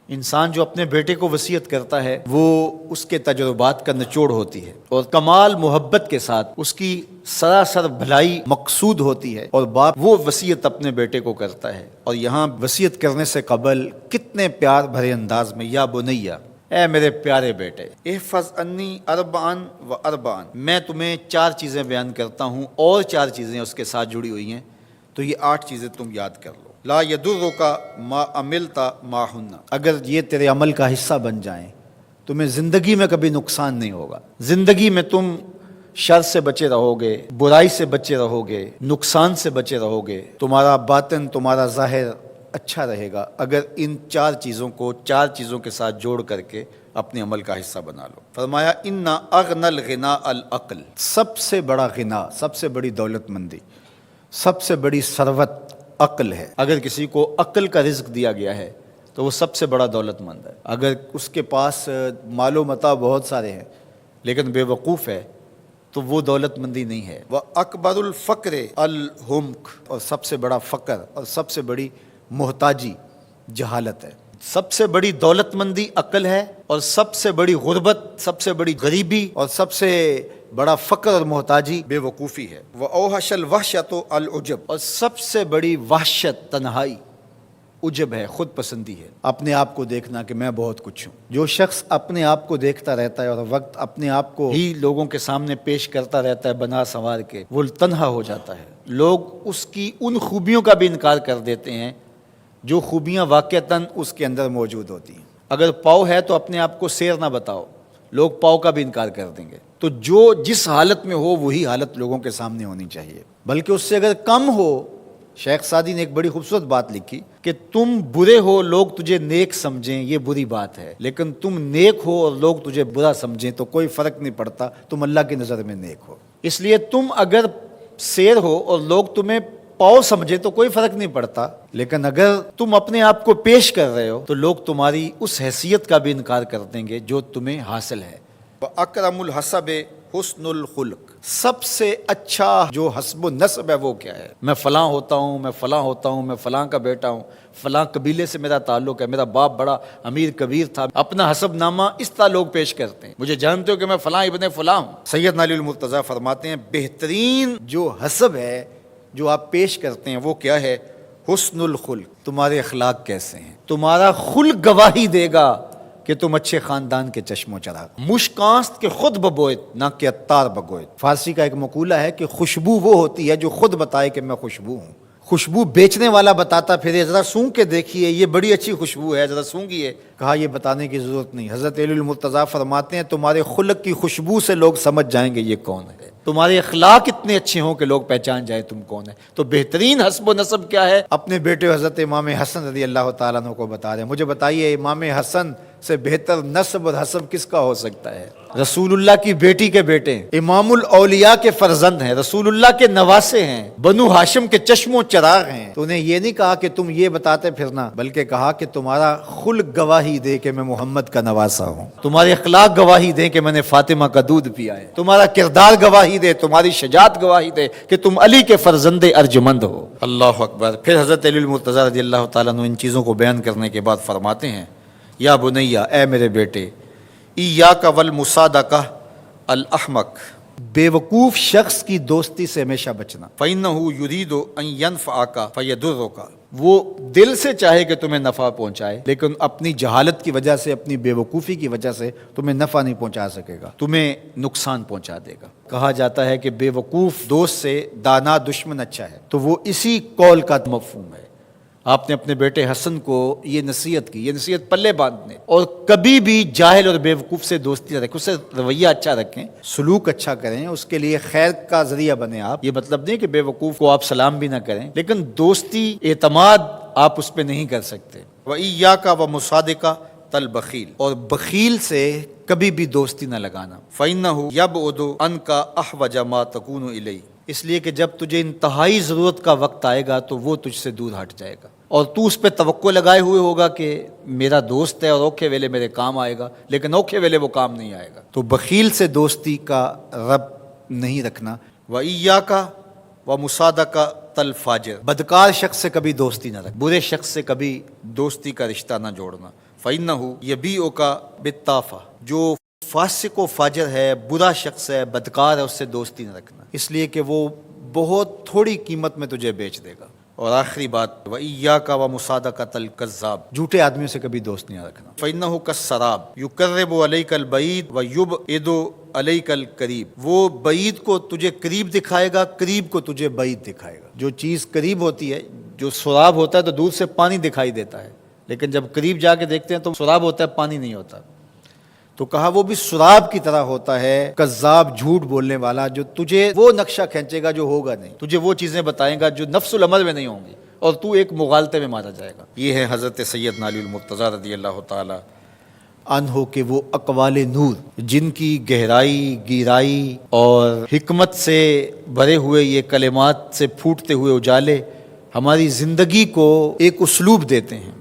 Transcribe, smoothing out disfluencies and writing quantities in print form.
انسان جو اپنے بیٹے کو وصیت کرتا ہے وہ اس کے تجربات کا نچوڑ ہوتی ہے اور کمال محبت کے ساتھ اس کی سراسر بھلائی مقصود ہوتی ہے، اور باپ وہ وصیت اپنے بیٹے کو کرتا ہے، اور یہاں وصیت کرنے سے قبل کتنے پیار بھرے انداز میں، یا بنیا، اے میرے پیارے بیٹے، احفظ انی اربعن و اربعن، میں تمہیں 4 چیزیں بیان کرتا ہوں اور 4 چیزیں اس کے ساتھ جڑی ہوئی ہیں، تو یہ 8 چیزیں تم یاد کر لو۔ لا یضرک ما عملت معہن، اگر یہ تیرے عمل کا حصہ بن جائیں تمہیں زندگی میں کبھی نقصان نہیں ہوگا، زندگی میں تم شر سے بچے رہو گے، برائی سے بچے رہو گے، نقصان سے بچے رہو گے، تمہارا باطن تمہارا ظاہر اچھا رہے گا اگر ان 4 چیزوں کے ساتھ جوڑ کر کے اپنے عمل کا حصہ بنا لو۔ فرمایا ان اغنى الغنى العقل، سب سے بڑا غنا، سب سے بڑی دولت مندی، سب سے بڑی ثروت عقل ہے۔ اگر کسی کو عقل کا رزق دیا گیا ہے تو وہ سب سے بڑا دولت مند ہے۔ اگر اس کے پاس مال و متاع بہت سارے ہیں لیکن بے وقوف ہے تو وہ دولت مندی نہیں ہے۔ وَأَكْبَرُ الْفَقْرِ الْحُمْقُ، اور سب سے بڑا فقر اور سب سے بڑی محتاجی جہالت ہے۔ سب سے بڑی دولت مندی عقل ہے، اور سب سے بڑی غربت، سب سے بڑی غریبی اور سب سے بڑا فقر اور محتاجی بے وقوفی ہے۔ وَأَوْحَشَ الْوَحْشَةُ الْعُجْبُ، اور سب سے بڑی وحشت تنہائی عجب ہے، خود پسندی ہے، اپنے آپ کو دیکھنا کہ میں بہت کچھ ہوں۔ جو شخص اپنے آپ کو دیکھتا رہتا ہے اور وقت اپنے آپ کو ہی لوگوں کے سامنے پیش کرتا رہتا ہے بنا سنوار کے، وہ تنہا ہو جاتا ہے۔ لوگ اس کی ان خوبیوں کا بھی انکار کر دیتے ہیں جو خوبیاں واقعتاً اس کے اندر موجود ہوتی ہیں۔ اگر پاؤ ہے تو اپنے آپ کو سیر نہ بتاؤ، لوگ پاؤ کا بھی انکار کر دیں گے۔ تو جو جس حالت میں ہو وہی حالت لوگوں کے سامنے ہونی چاہیے، بلکہ اس سے اگر کم ہو۔ شیخ سعدی نے ایک بڑی خوبصورت بات لکھی کہ تم برے ہو لوگ تجھے نیک سمجھیں یہ بری بات ہے، لیکن تم نیک ہو اور لوگ تجھے برا سمجھیں تو کوئی فرق نہیں پڑتا، تم اللہ کی نظر میں نیک ہو۔ اس لیے تم اگر سیر ہو اور لوگ تمہیں پاؤ سمجھے تو کوئی فرق نہیں پڑتا، لیکن اگر تم اپنے آپ کو پیش کر رہے ہو تو لوگ تمہاری اس حیثیت کا بھی انکار کر دیں گے جو تمہیں حاصل ہے۔ وَأَكْرَمُ الْحَسَبِ حُسْنُ الْخُلُقِ، سب سے اچھا جو حسب و نسب ہے وہ کیا ہے؟ میں فلاں ہوتا ہوں، میں فلاں ہوتا ہوں، میں فلاں کا بیٹا ہوں، فلاں قبیلے سے میرا تعلق ہے، میرا باپ بڑا امیر کبیر تھا۔ اپنا حسب نامہ اس طرح لوگ پیش کرتے ہیں، مجھے جانتے ہو کہ میں فلاں ابن فلاں ہوں۔ سیدنا علی المرتضیٰ فرماتے ہیں بہترین جو حسب ہے جو آپ پیش کرتے ہیں وہ کیا ہے؟ حسن الخلق، تمہارے اخلاق کیسے ہیں، تمہارا خلق گواہی دے گا کہ تم اچھے خاندان کے چشم و چراغ۔ مشکانست کے خود ببوئت نہ کہ عطار بگوئت، فارسی کا ایک مقولہ ہے کہ خوشبو وہ ہوتی ہے جو خود بتائے کہ میں خوشبو ہوں۔ خوشبو بیچنے والا بتاتا پھر ذرا سونگھ کے دیکھیے یہ بڑی اچھی خوشبو ہے، ذرا سونگھیے، کہا یہ بتانے کی ضرورت نہیں۔ حضرت علی المرتضیٰ فرماتے ہیں تمہارے خلق کی خوشبو سے لوگ سمجھ جائیں گے یہ کون ہے، تمہارے اخلاق اتنے اچھے ہوں کہ لوگ پہچان جائیں تم کون ہے۔ تو بہترین حسب و نسب کیا ہے؟ اپنے بیٹے حضرت امام حسن رضی اللہ تعالیٰ عنہ کو بتا رہے ہیں، مجھے بتائیے امام حسن سے بہتر نسب اور حسب کس کا ہو سکتا ہے؟ رسول اللہ کی بیٹی کے بیٹے ہیں، امام الاولیاء کے فرزند ہیں، رسول اللہ کے نواسے ہیں، بنو ہاشم کے چشم و چراغ ہیں۔ تو انہیں یہ نہیں کہا کہ تم یہ بتاتے پھرنا، بلکہ کہا کہ تمہارا خلق گواہی دے کہ میں محمد کا نواسا ہوں، تمہارے اخلاق گواہی دے کہ میں نے فاطمہ کا دودھ پیا ہے، تمہارا کردار گواہی دے، تمہاری شجاعت گواہی دے کہ تم علی کے فرزند ارجمند ہو۔ اللہ اکبر۔ پھر حضرت علی المرتضیٰ رضی اللہ تعالیٰ عنہ ان چیزوں کو بیان کرنے کے بعد فرماتے ہیں یا بنیا، اے میرے بیٹے، ایاک والمصادقہ الاحمق، بے وقوف شخص کی دوستی سے ہمیشہ بچنا۔ فإنہ یرید ان ینفعک فیضرک، وہ دل سے چاہے کہ تمہیں نفع پہنچائے لیکن اپنی جہالت کی وجہ سے، اپنی بے وقوفی کی وجہ سے تمہیں نفع نہیں پہنچا سکے گا، تمہیں نقصان پہنچا دے گا۔ کہا جاتا ہے کہ بے وقوف دوست سے دانا دشمن اچھا ہے، تو وہ اسی قول کا مفہوم ہے۔ آپ نے اپنے بیٹے حسن کو یہ نصیحت کی، یہ نصیحت پلے باندھنے، اور کبھی بھی جاہل اور بے وقوف سے دوستی نہ رکھیں، اس سے رویہ اچھا رکھیں، سلوک اچھا کریں، اس کے لیے خیر کا ذریعہ بنیں۔ آپ یہ مطلب نہیں کہ بے وقوف کو آپ سلام بھی نہ کریں، لیکن دوستی اعتماد آپ اس پہ نہیں کر سکتے۔ وَإِيَّاكَ وَمُصَادِقَةَ الْبَخِيلِ، اور بخیل سے کبھی بھی دوستی نہ لگانا۔ فَإِنَّهُ يَبْعُدُ عَنْكَ أَحْوَجَ مَا تَكُونُ إِلَيْهِ، اس لیے کہ جب تجھے انتہائی ضرورت کا وقت آئے گا تو وہ تجھ سے دور ہٹ جائے گا، اور تو اس پہ توقع لگائے ہوئے ہوگا کہ میرا دوست ہے اور اوکھے ویلے میرے کام آئے گا، لیکن اوکھے ویلے وہ کام نہیں آئے گا۔ تو بخیل سے دوستی کا رب نہیں رکھنا۔ وَإِيَّاكَ وَمُصَادَقَةَ الْفَاجِرِ، بدکار شخص سے کبھی دوستی نہ رکھ، برے شخص سے کبھی دوستی کا رشتہ نہ جوڑنا۔ فَإِنَّهُ يَبِيعُكَ بِالطَّافَةِ، جو فاسق و فاجر ہے، برا شخص ہے، بدکار ہے، اس سے دوستی نہ رکھنا، اس لیے کہ وہ بہت تھوڑی قیمت میں تجھے بیچ دے گا۔ اور آخری بات، وَإِيَّاكَ وَمُصَادَقَةَ الْكَذَّابِ، جھوٹے آدمیوں سے کبھی دوست نہیں رکھنا۔ فَإِنَّهُ كَالسَّرَابِ يُقَرِّبُ عَلَيْكَ الْبَعِيدَ وَيُبْعِدُ عَلَيْكَ الْقَرِيبَ، وہ بعید کو تجھے قریب دکھائے گا، قریب کو تجھے بعید دکھائے گا۔ جو چیز قریب ہوتی ہے، جو سراب ہوتا ہے تو دور سے پانی دکھائی دیتا ہے، لیکن جب قریب جا کے دیکھتے ہیں تو سراب ہوتا ہے، پانی نہیں ہوتا۔ تو کہا وہ بھی سراب کی طرح ہوتا ہے، کذاب، جھوٹ بولنے والا، جو تجھے وہ نقشہ کھینچے گا جو ہوگا نہیں، تجھے وہ چیزیں بتائے گا جو نفس العمل میں نہیں ہوں گی، اور تو ایک مغالطے میں مارا جائے گا۔ یہ ہے حضرت سیدنا علی المرتضیٰ رضی اللہ تعالی عنہ کے وہ اقوال نور، جن کی گہرائی، گیرائی اور حکمت سے بھرے ہوئے یہ کلمات سے پھوٹتے ہوئے اجالے ہماری زندگی کو ایک اسلوب دیتے ہیں۔